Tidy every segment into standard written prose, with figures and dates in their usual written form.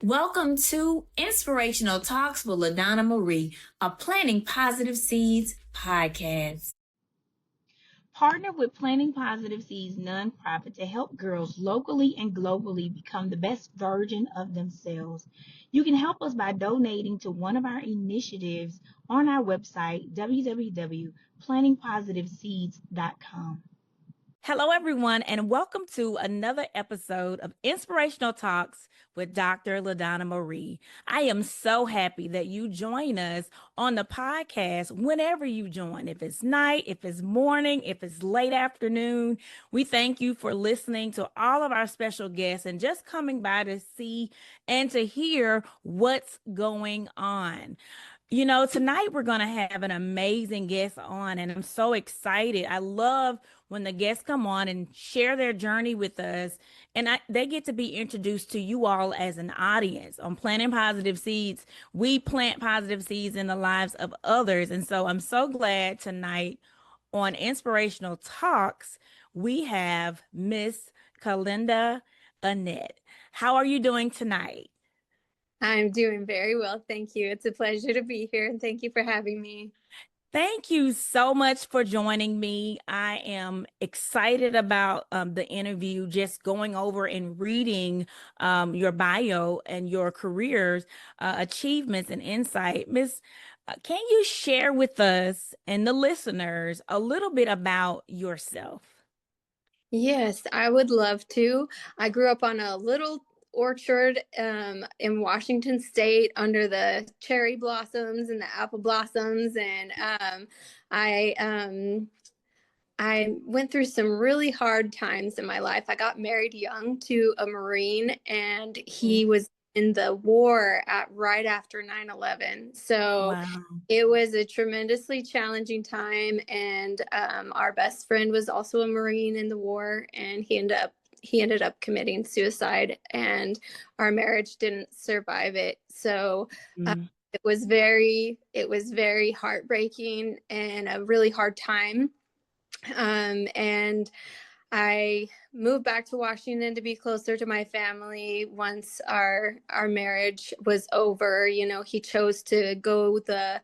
Welcome to Inspirational Talks with LaDonna Marie, a Planting Positive Seeds podcast. Partner with Planting Positive Seeds nonprofit to help girls locally and globally become the best version of themselves. You can help us by donating to one of our initiatives on our website, www.plantingpositiveseeds.com. Hello, everyone, and welcome to another episode of Inspirational Talks with Dr. LaDonna Marie. I am so happy that you join us on the podcast whenever you join. If it's night, if it's morning, if it's late afternoon, we thank you for listening to all of our special guests and just coming by to see and to hear what's going on. You know, tonight we're going to have an amazing guest on, and I'm so excited. I love when the guests come on and share their journey with us, and they get to be introduced to you all as an audience. On Planting Positive Seeds, we plant positive seeds in the lives of others, and so I'm so glad tonight on Inspirational Talks, we have Miss Kelenda Annette. How are you doing tonight? I'm doing very well. Thank you. It's a pleasure to be here, and thank you for having me. Thank you so much for joining me. I am excited about the interview, just going over and reading your bio and your careers, achievements, and insight. Miss, can you share with us and the listeners a little bit about yourself? Yes, I would love to. I grew up on a little orchard in Washington State under the cherry blossoms and the apple blossoms, and I went through some really hard times in my life. I got married young to a Marine, and he was in the war right after 9/11. So Wow. it was a tremendously challenging time. And our best friend was also a Marine in the war, and he ended up committing suicide, and our marriage didn't survive it. So it was very heartbreaking and a really hard time. And I moved back to Washington to be closer to my family once our marriage was over. You know, he chose to go the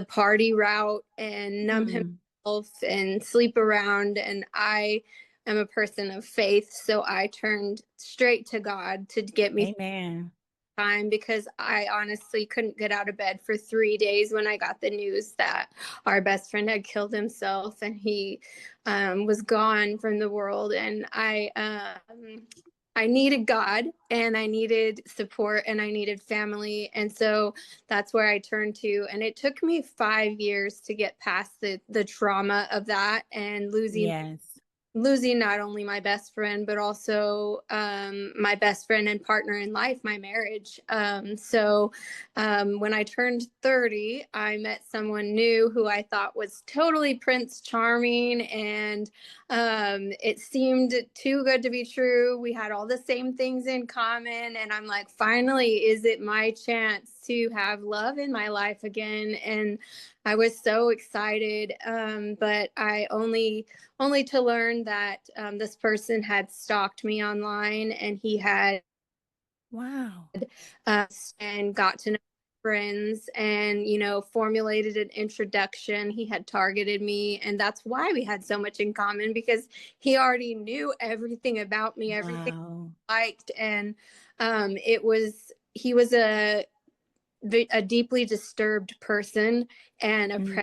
party route and numb himself and sleep around, and I am a person of faith, so I turned straight to God to get me Amen. time, because I honestly couldn't get out of bed for 3 days when I got the news that our best friend had killed himself, and he was gone from the world. And I needed God, and I needed support, and I needed family. And so that's where I turned to. And it took me 5 years to get past the trauma of that and losing not only my best friend, but also my best friend and partner in life, my marriage. So when I turned 30, I met someone new who I thought was totally Prince Charming, and it seemed too good to be true. We had all the same things in common, and I'm like, finally, is it my chance to have love in my life again? And I was so excited, but I only to learn that this person had stalked me online, and he had and got to know friends, and formulated an introduction. He had targeted me, and that's why we had so much in common, because he already knew everything about me, everything I liked. And he was a deeply disturbed person and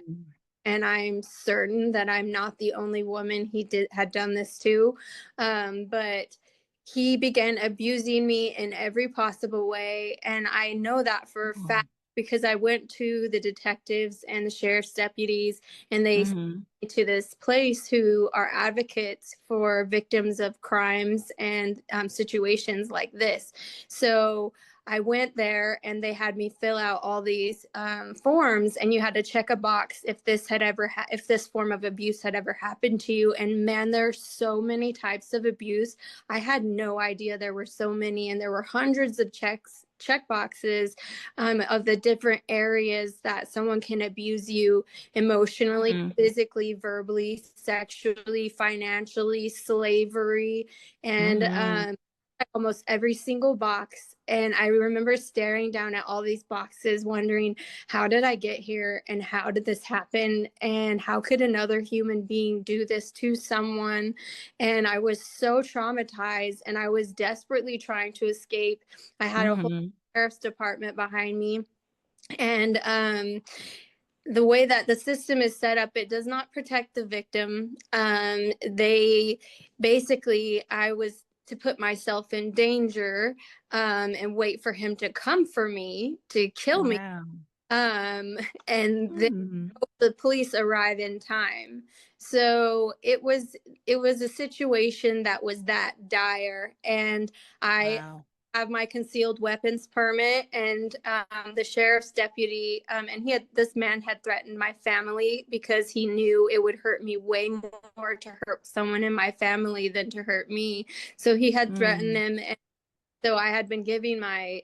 and I'm certain that I'm not the only woman he had done this to. But he began abusing me in every possible way. And I know that for a fact, because I went to the detectives and the sheriff's deputies, and they sent me to this place who are advocates for victims of crimes and situations like this. So I went there, and they had me fill out all these forms, and you had to check a box if this form of abuse had ever happened to you. And man, there's so many types of abuse. I had no idea there were so many, and there were hundreds of check boxes of the different areas that someone can abuse you emotionally, physically, verbally, sexually, financially, slavery, and almost every single box. And I remember staring down at all these boxes, wondering, how did I get here? And how did this happen? And how could another human being do this to someone? And I was so traumatized, and I was desperately trying to escape. I had a whole sheriff's department behind me. And the way that the system is set up, it does not protect the victim. They basically, I was to put myself in danger and wait for him to come for me to kill me. And then the police arrive in time. So it was a situation that was that dire. And I have my concealed weapons permit, and the sheriff's deputy, and this man had threatened my family because he knew it would hurt me way more to hurt someone in my family than to hurt me. So he had threatened them. And so I had been giving my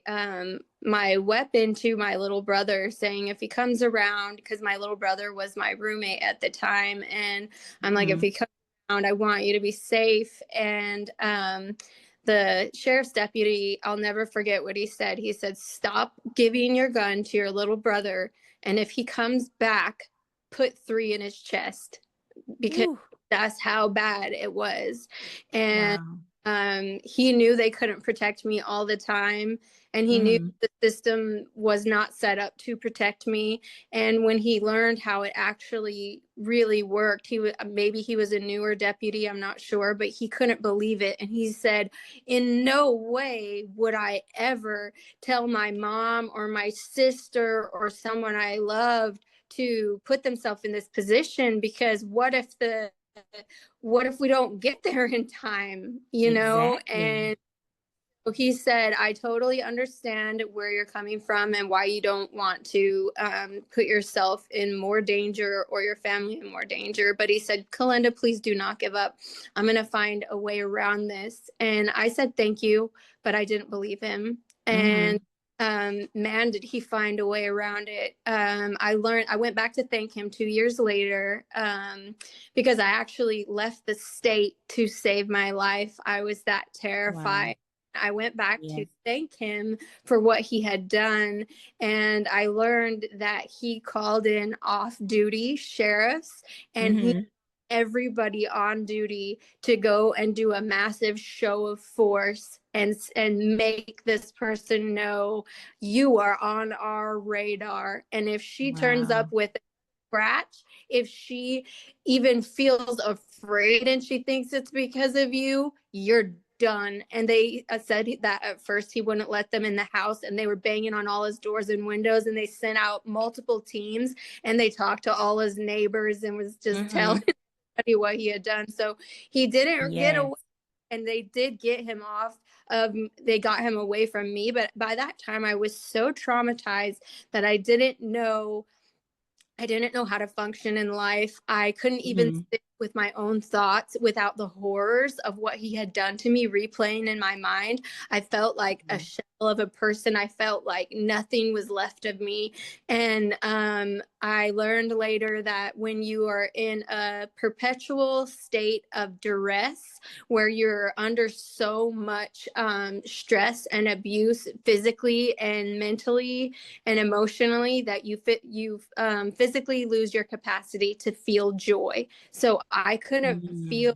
my weapon to my little brother, saying if he comes around, because my little brother was my roommate at the time, and I'm like, if he comes around, I want you to be safe. And the sheriff's deputy, I'll never forget what he said. He said, stop giving your gun to your little brother, and if he comes back, put 3 in his chest, because that's how bad it was. And he knew they couldn't protect me all the time, and he knew the system was not set up to protect me. And when he learned how it actually really worked, maybe he was a newer deputy, I'm not sure, but he couldn't believe it. And he said, in no way would I ever tell my mom or my sister or someone I loved to put themselves in this position, because what if we don't get there in time, you know? And so he said, I totally understand where you're coming from and why you don't want to put yourself in more danger or your family in more danger. But he said, Kelenda, please do not give up. I'm going to find a way around this. And I said, thank you, but I didn't believe him. And man, did he find a way around it. I went back to thank him 2 years later, because I actually left the state to save my life. I was that terrified. I went back to thank him for what he had done. And I learned that he called in off-duty sheriffs, and he everybody on duty to go and do a massive show of force and make this person know, you are on our radar. And if she turns up with a scratch, if she even feels afraid and she thinks it's because of you, you're done. And they said that at first he wouldn't let them in the house, and they were banging on all his doors and windows, and they sent out multiple teams, and they talked to all his neighbors and was just telling what he had done. So he didn't get away, and they did get him off of, they got him away from me. But by that time I was so traumatized that I didn't know how to function in life. I couldn't even sit with my own thoughts without the horrors of what he had done to me replaying in my mind. I felt like a shell of a person. I felt like nothing was left of me. And I learned later that when you are in a perpetual state of duress, where you're under so much stress and abuse physically and mentally and emotionally, that you physically lose your capacity to feel joy. So I couldn't feel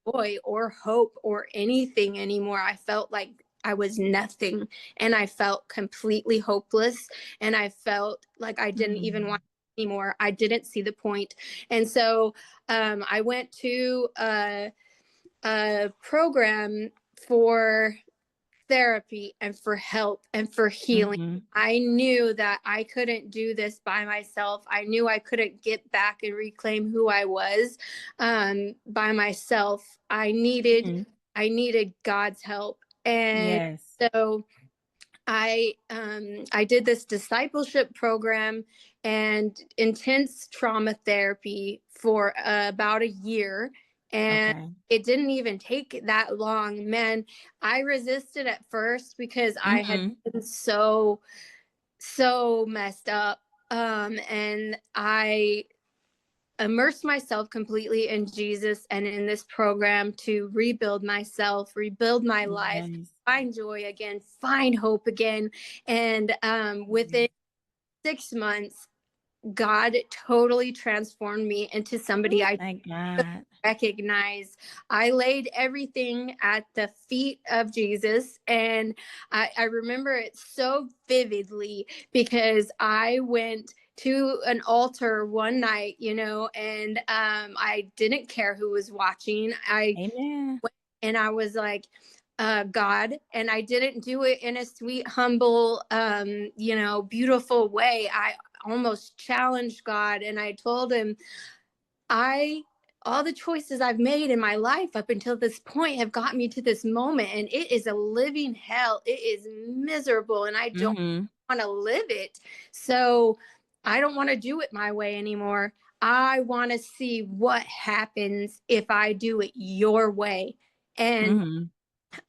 joy or hope or anything anymore. I felt like I was nothing, and I felt completely hopeless, and I felt like I didn't even want anymore. I didn't see the point. And so I went to a program for therapy and for help and for healing. I knew that I couldn't do this by myself. I knew I couldn't get back and reclaim who I was by myself. I needed God's help. And so I did this discipleship program and intense trauma therapy for about a year. And it didn't even take that long. Man, I resisted at first because I had been so messed up. And I immerse myself completely in Jesus and in this program to rebuild myself, rebuild my life, Yes. find joy again, find hope again. And within 6 months, God totally transformed me into somebody Ooh, I thank God. recognize. I laid everything at the feet of Jesus. And I remember it so vividly because I went to an altar one night, and I didn't care who was watching. I Amen. went and I was like, God, and I didn't do it in a sweet, humble, beautiful way. I almost challenged God, and I told him, all the choices I've made in my life up until this point have got me to this moment, and it is a living hell. It is miserable, and I don't Mm-hmm. want to live it. So I don't want to do it my way anymore. I want to see what happens if I do it your way. And Mm-hmm.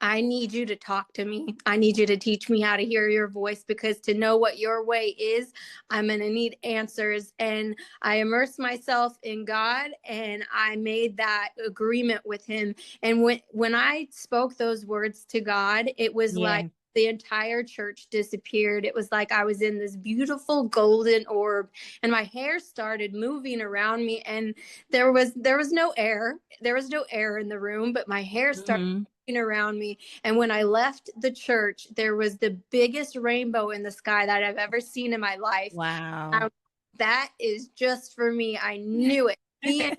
I need you to talk to me. I need you to teach me how to hear your voice, because to know what your way is, I'm going to need answers. And I immersed myself in God, and I made that agreement with him. And when I spoke those words to God, it was like Yeah. the entire church disappeared. It was like I was in this beautiful golden orb, and my hair started moving around me, and there was no air. There was no air in the room, but my hair started Mm-hmm. around me. And when I left the church, there was the biggest rainbow in the sky that I've ever seen in my life. Wow. That is just for me. I knew it. Me and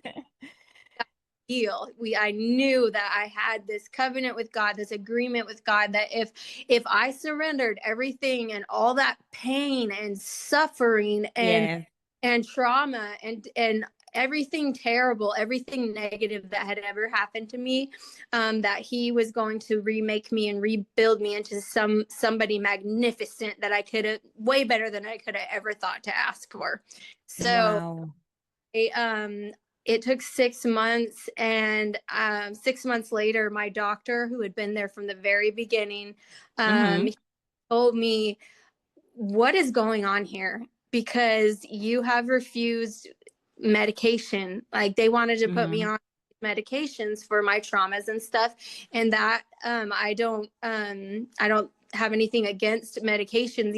heal. I knew that I had this covenant with God, this agreement with God, that if I surrendered everything and all that pain and suffering Yes. and trauma and everything terrible, everything negative that had ever happened to me, that he was going to remake me and rebuild me into somebody magnificent that I could have, way better than I could have ever thought to ask for. So Wow. it took 6 months, and 6 months later, my doctor, who had been there from the very beginning, Mm-hmm. he told me, what is going on here? Because you have refused medication. Like, they wanted to put me Mm-hmm. on medications for my traumas and stuff. And that I don't have anything against medications.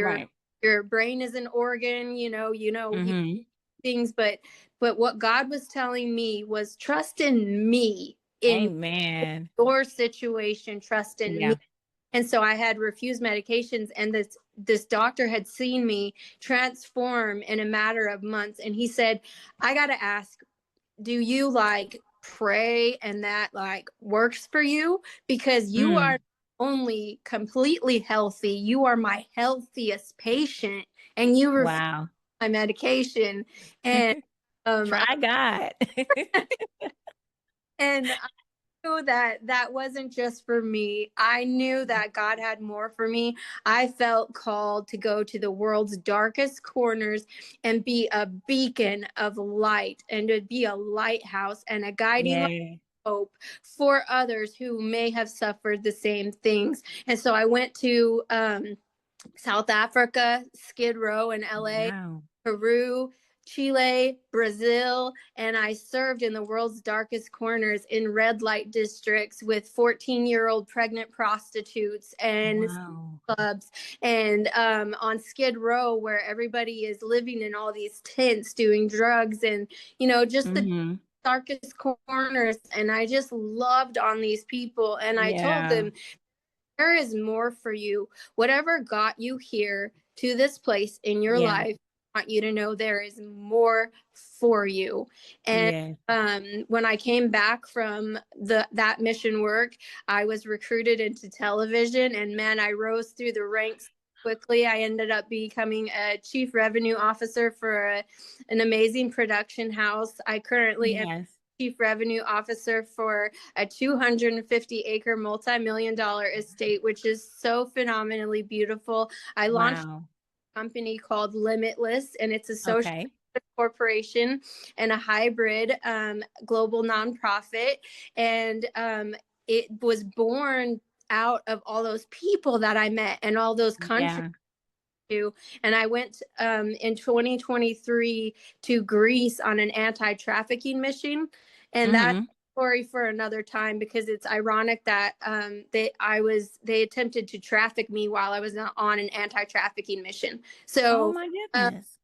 Right. Your brain is an organ, you Mm-hmm. things, but what God was telling me was, trust in me, in Amen. your situation, trust in me. Yeah. And so I had refused medications, and this doctor had seen me transform in a matter of months. And he said, I got to ask, do you like pray and that like works for you? Because you Mm. are only completely healthy, you are my healthiest patient, and you refuse Wow. my medication. And Try God. and knew that that wasn't just for me. I knew that God had more for me. I felt called to go to the world's darkest corners and be a beacon of light, and to be a lighthouse and a guiding light Yeah. of hope for others who may have suffered the same things. And so I went to South Africa, Skid Row in LA, Wow. Peru, Chile, Brazil, and I served in the world's darkest corners in red light districts with 14-year-old pregnant prostitutes and Wow. clubs, and on Skid Row, where everybody is living in all these tents doing drugs, and just the Mm-hmm. darkest corners. And I just loved on these people, and I told Yeah. them, there is more for you. Whatever got you here to this place in your Yeah. life, I want you to know there is more for you. And Yeah. when I came back from that mission work, I was recruited into television, and man, I rose through the ranks quickly. I ended up becoming a chief revenue officer for an amazing production house. I currently am Yes. chief revenue officer for a 250-acre multi-million-dollar estate, which is so phenomenally beautiful. I launched Wow. a company called Limitless, and it's a social Okay. corporation and a hybrid global nonprofit. And it was born out of all those people that I met and all those countries Yeah. to. And I went in 2023 to Greece on an anti-trafficking mission. And that's Mm-hmm. a story for another time, because it's ironic that they attempted to traffic me while I was not on an anti-trafficking mission. Oh So my um, goodness.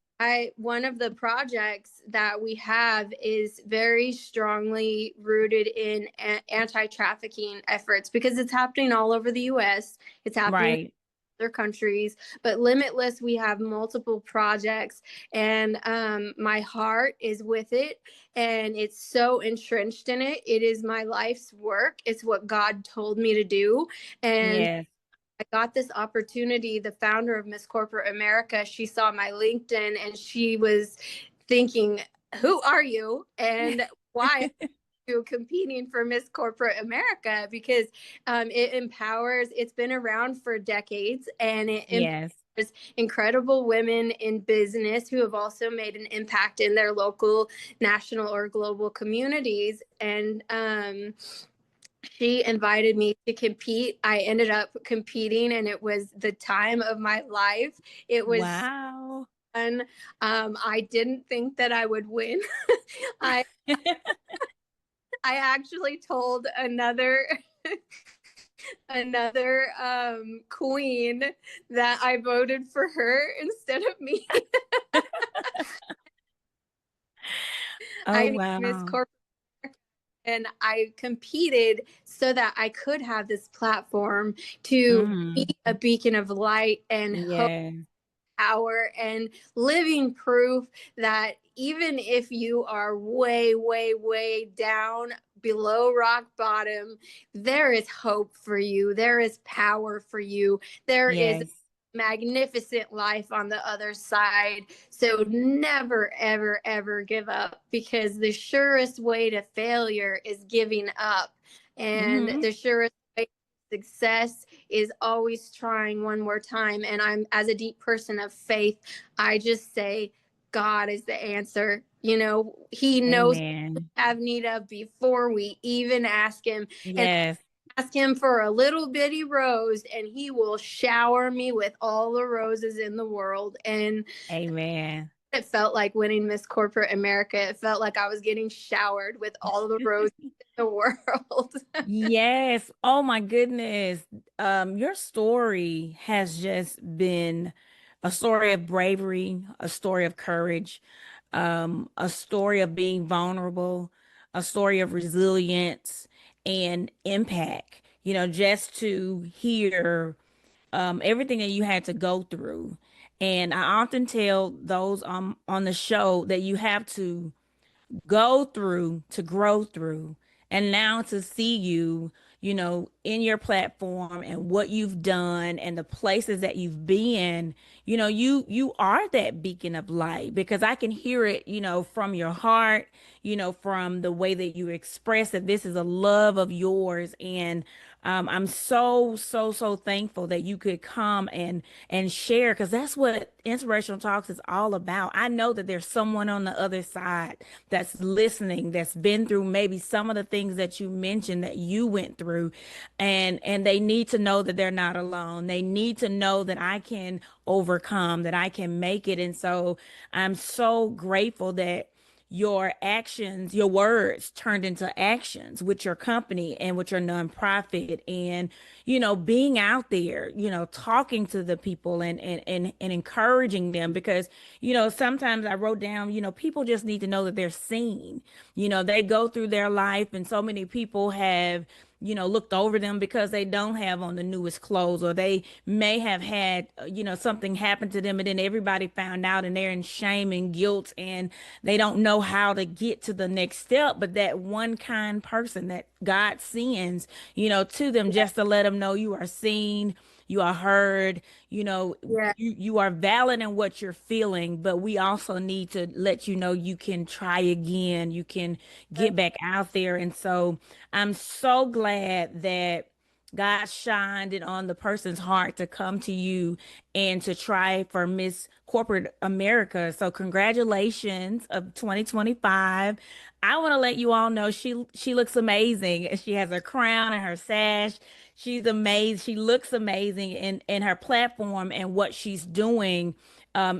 one of the projects that we have is very strongly rooted in anti-trafficking efforts, because it's happening all over the US. It's happening in Right. other countries, but Limitless, we have multiple projects, and my heart is with it, and it's so entrenched in it. It is my life's work. It's what God told me to do. And Yes. I got this opportunity. The founder of Miss Corporate America, she saw my LinkedIn and she was thinking, who are you and why are you competing for Miss Corporate America? Because it empowers, it's been around for decades, and it Yes. empowers incredible women in business who have also made an impact in their local, national, or global communities. And she invited me to compete. I ended up competing, and it was the time of my life. It was Wow. fun. I didn't think that I would win. I I actually told another queen that I voted for her instead of me. Oh I mean, Miss wow. Corporate, and I competed so that I could have this platform to be Mm-hmm. a beacon of light and hope, Yes. power, and living proof that even if you are way, way, way down below rock bottom, there is hope for you. There is power for you. There is Yes. magnificent life on the other side. So never, ever, ever give up, because the surest way to failure is giving up. And Mm-hmm. the surest way to success is always trying one more time. And I'm, as a deep person of faith, I just say, God is the answer. You know, He knows what Amen. we have need of before we even ask Him. And Yes. ask Him for a little bitty rose, and He will shower me with all the roses in the world. And Amen. it felt like winning Miss Corporate America. It felt like I was getting showered with all the roses in the world. Yes. Oh my goodness. Your story has just been a story of bravery, a story of courage, a story of being vulnerable, a story of resilience and impact. Just to hear everything that you had to go through. And I often tell those on the show that you have to go through to grow through. And now to see you, in your platform and what you've done and the places that you've been, you are that beacon of light, because I can hear it, from your heart, from the way that you express that this is a love of yours. And I'm so, so, so thankful that you could come and share, because that's what Inspirational Talks is all about. I know that there's someone on the other side that's listening, that's been through maybe some of the things that you mentioned that you went through, and they need to know that they're not alone. They need to know that I can overcome, that I can make it. And so I'm so grateful that your actions, your words turned into actions with your company and with your nonprofit, and being out there, talking to the people and encouraging them, because sometimes I wrote down, people just need to know that they're seen. They go through their life, and so many people have looked over them because they don't have on the newest clothes, or they may have had, something happen to them, and then everybody found out, and they're in shame and guilt, and they don't know how to get to the next step. But that one kind person that God sends, to them, just to let them know you are seen, you are heard, Yeah. you are valid in what you're feeling, but we also need to let you know you can try again, you can get back out there. And so I'm so glad that God shined it on the person's heart to come to you and to try for Miss Corporate America. So congratulations of 2025. I want to let you all know she looks amazing. She has her crown and her sash. She's amazing. She looks amazing, and her platform and what she's doing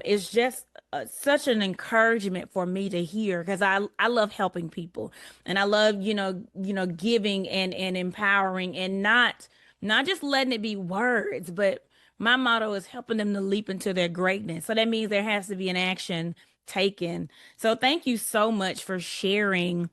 is just such an encouragement for me to hear, because I love helping people, and I love giving and empowering, and not just letting it be words, but my motto is helping them to leap into their greatness. So that means there has to be an action taken. So thank you so much for sharing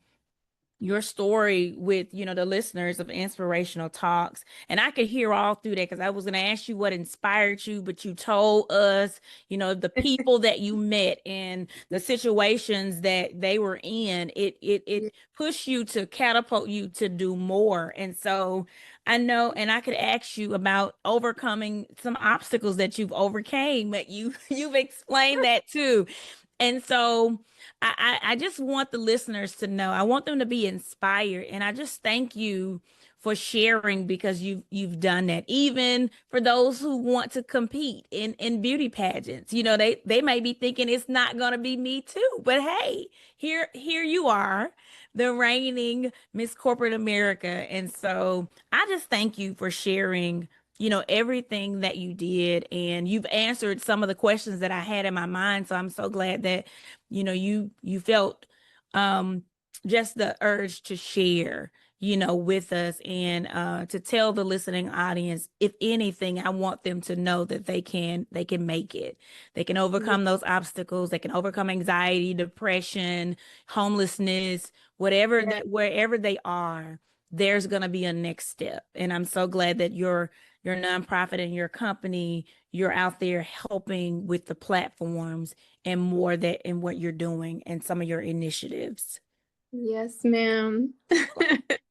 your story with the listeners of Inspirational Talks. And I could hear all through that, because I was going to ask you what inspired you, but you told us the people that you met and the situations that they were in. It pushed you to catapult you to do more. And so I know, and I could ask you about overcoming some obstacles that you've overcame, but you've explained that too. And so I just want the listeners to know, I want them to be inspired. And I just thank you for sharing, because you've done that. Even for those who want to compete in beauty pageants, they may be thinking it's not going to be me too. But hey, here you are, the reigning Miss Corporate America. And so I just thank you for sharing everything that you did, and you've answered some of the questions that I had in my mind. So I'm so glad that you felt just the urge to share with us, and to tell the listening audience, if anything, I want them to know that they can make it. They can overcome those obstacles. They can overcome anxiety, depression, homelessness, whatever that, wherever they are, there's going to be a next step. And I'm so glad that your nonprofit and your company, you're out there helping with the platforms and more that in what you're doing and some of your initiatives. Yes, ma'am.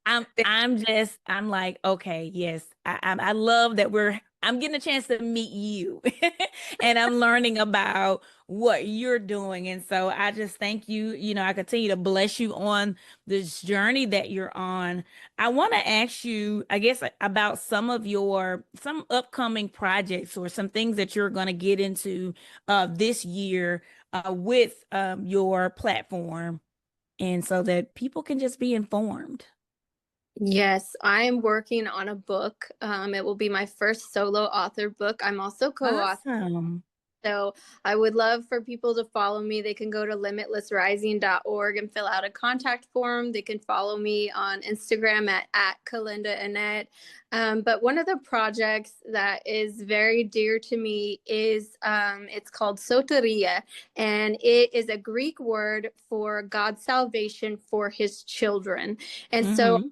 I'm like, okay, yes, I love that I'm getting a chance to meet you and I'm learning about what you're doing. And so I just thank you. I continue to bless you on this journey that you're on. I want to ask you, I guess, about some upcoming projects or some things that you're going to get into this year with your platform, and so that people can just be informed. Yes, I'm working on a book. It will be my first solo author book. I'm also co-author. Awesome. So I would love for people to follow me. They can go to limitlessrising.org and fill out a contact form. They can follow me on Instagram at Kelenda Annette. But one of the projects that is very dear to me is it's called Soteria, and it is a Greek word for God's salvation for his children. And so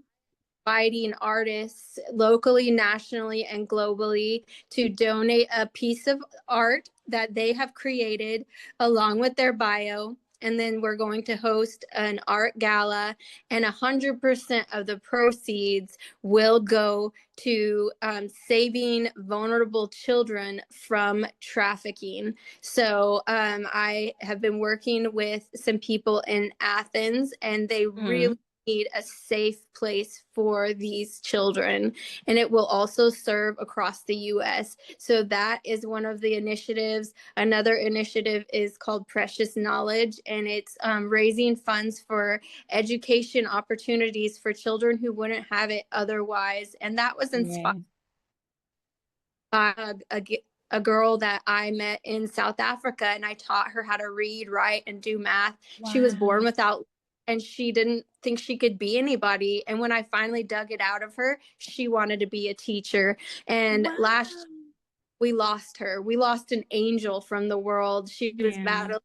inviting artists locally, nationally, and globally to donate a piece of art that they have created along with their bio. And then we're going to host an art gala, and 100% of the proceeds will go to saving vulnerable children from trafficking. So I have been working with some people in Athens, and they really need a safe place for these children, and it will also serve across the US. So that is one of the initiatives. Another initiative is called Precious Knowledge, and it's raising funds for education opportunities for children who wouldn't have it otherwise. And that was inspired by a girl that I met in South Africa, and I taught her how to read, write, and do math. Wow. She was born without, and she didn't think she could be anybody. And when I finally dug it out of her, she wanted to be a teacher. And last we lost her. We lost an angel from the world. She was battling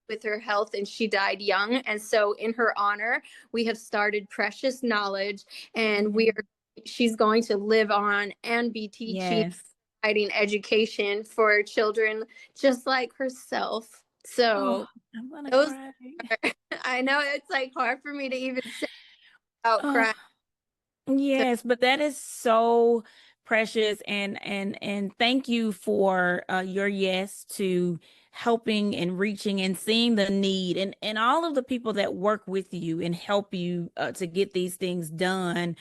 with her health, and she died young. And so in her honor, we have started Precious Knowledge, and she's going to live on and be teaching, providing education for children just like herself. So I'm gonna those cry. I know it's like hard for me to even say without crying. Yes, but that is so Precious, and thank you for your yes to helping and reaching and seeing the need, and all of the people that work with you and help you to get these things done.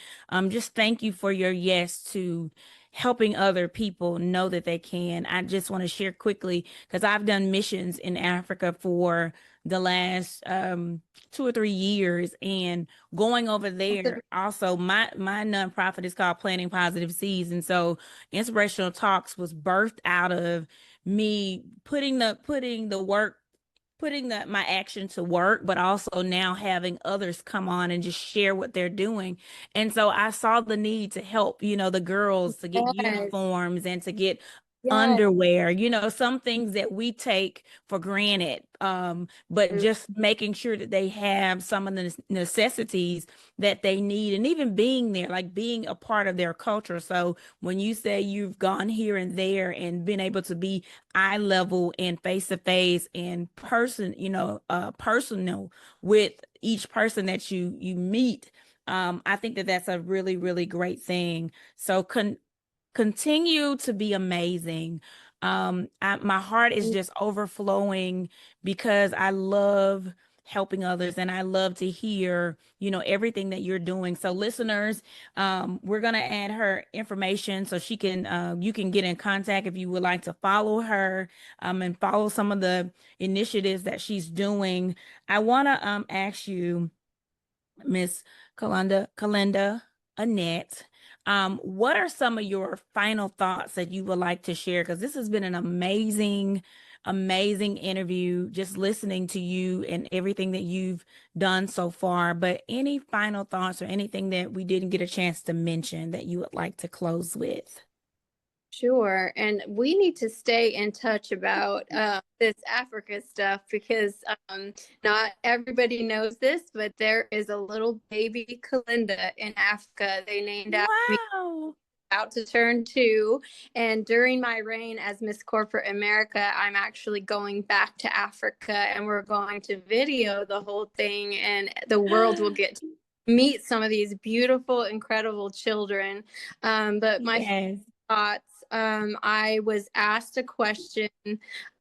Just thank you for your yes to helping other people know that they can. I just want to share quickly because I've done missions in Africa for the last 2 or 3 years, and going over there also, my nonprofit is called Planting Positive Seeds, and so Inspirational Talks was birthed out of me putting my action to work, but also now having others come on and just share what they're doing. And so I saw the need to help, the girls to get Yes. uniforms and to get Yes. underwear, some things that we take for granted. But just making sure that they have some of the necessities that they need, and even being there, like being a part of their culture. So when you say you've gone here and there and been able to be eye level and face to face and personal with each person that you meet, I think that that's a really, really great thing. So continue to be amazing. My heart is just overflowing because I love helping others, and I love to hear, everything that you're doing. So listeners, we're going to add her information so she can, you can get in contact if you would like to follow her, and follow some of the initiatives that she's doing. I want to, ask you, Miss Kelenda Annette, what are some of your final thoughts that you would like to share? Because this has been an amazing, amazing interview, just listening to you and everything that you've done so far. But any final thoughts or anything that we didn't get a chance to mention that you would like to close with? Sure. And we need to stay in touch about this Africa stuff because not everybody knows this, but there is a little baby Kelenda in Africa. They named after me, Wow. about to turn 2. And during my reign as Miss Corporate America, I'm actually going back to Africa, and we're going to video the whole thing, and the world will get to meet some of these beautiful, incredible children. But my Yes. thoughts, I was asked a question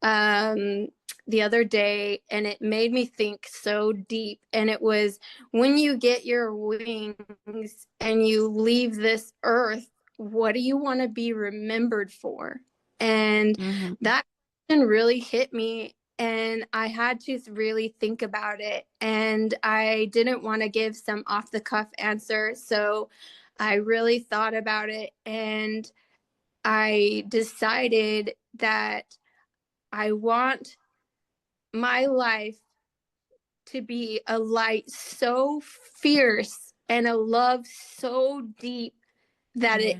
the other day, and it made me think so deep. And it was, when you get your wings and you leave this earth, what do you want to be remembered for? And that question really hit me, and I had to really think about it. And I didn't want to give some off the cuff answer, so I really thought about it, and I decided that I want my life to be a light so fierce and a love so deep that it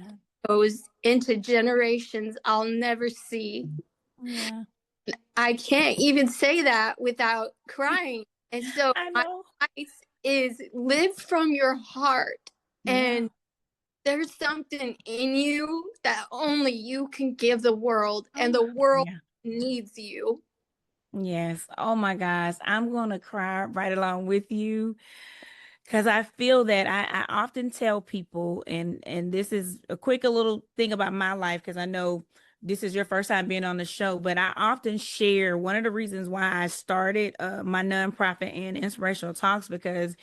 goes into generations I'll never see. Yeah. I can't even say that without crying. And so my advice is, live from your heart. And there's something in you that only you can give the world, and the world needs you. Yes. Oh my gosh. I'm going to cry right along with you because I feel that I often tell people, and this is a little thing about my life because I know this is your first time being on the show, but I often share one of the reasons why I started my nonprofit and Inspirational Talks, because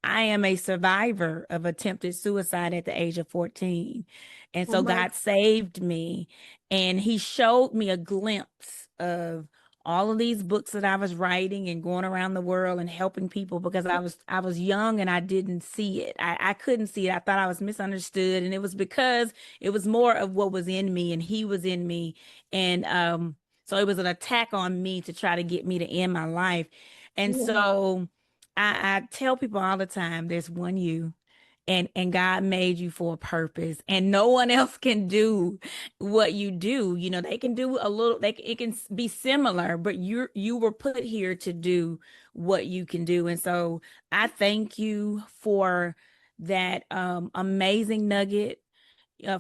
I am a survivor of attempted suicide at the age of 14. And so God saved me, and he showed me a glimpse of all of these books that I was writing and going around the world and helping people, because I was young and I didn't see it. I couldn't see it. I thought I was misunderstood. And it was because it was more of what was in me, and he was in me. And so it was an attack on me to try to get me to end my life. And so I tell people all the time, there's one you. And God made you for a purpose, and no one else can do what you do. They can do a little, it can be similar, but you were put here to do what you can do. And so I thank you for that amazing nugget,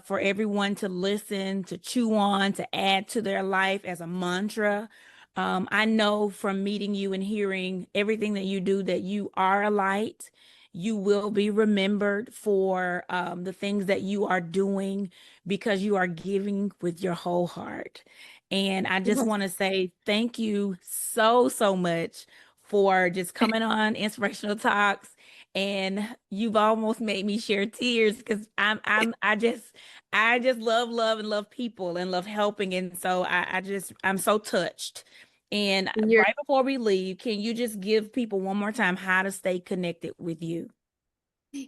for everyone to listen, to chew on, to add to their life as a mantra. I know from meeting you and hearing everything that you do that you are a light. You will be remembered for the things that you are doing because you are giving with your whole heart. And I just want to say thank you so, so much for just coming on Inspirational Talks. And you've almost made me share tears because I just love and love people and love helping. And so I'm so touched. And You're right before we leave, can you just give people one more time how to stay connected with you?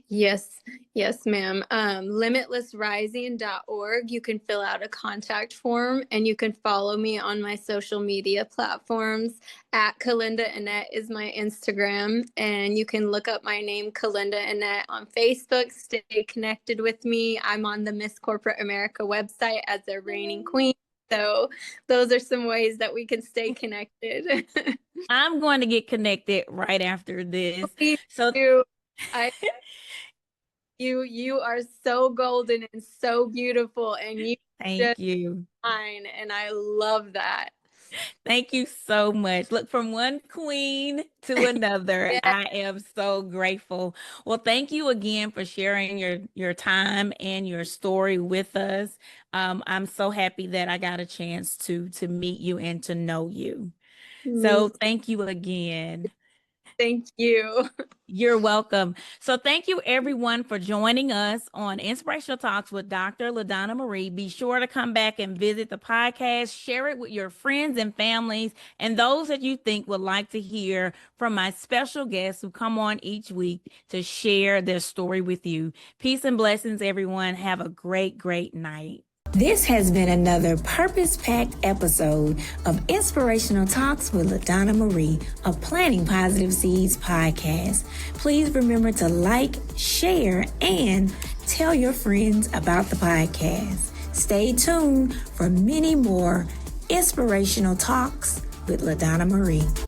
Yes, yes, ma'am. Limitlessrising.org. You can fill out a contact form and you can follow me on my social media platforms. At Kelenda Annette is my Instagram, and you can look up my name, Kelenda Annette, on Facebook. Stay connected with me. I'm on the Miss Corporate America website as a reigning queen. So those are some ways that we can stay connected. I'm going to get connected right after this. Please So do. I you are so golden and so beautiful, and you thank just you. shine, and I love that. Thank you so much. Look, from one queen to another, Yeah. I am so grateful. Well, thank you again for sharing your time and your story with us. I'm so happy that I got a chance to meet you and to know you. So thank you again. Thank you. You're welcome. So thank you everyone for joining us on Inspirational Talks with Dr. LaDonna Marie. Be sure to come back and visit the podcast, share it with your friends and families, and those that you think would like to hear from my special guests who come on each week to share their story with you. Peace and blessings, everyone. Have a great, great night. This has been another purpose-packed episode of Inspirational Talks with LaDonna Marie, a Planting Positive Seeds podcast. Please remember to like, share, and tell your friends about the podcast. Stay tuned for many more Inspirational Talks with LaDonna Marie.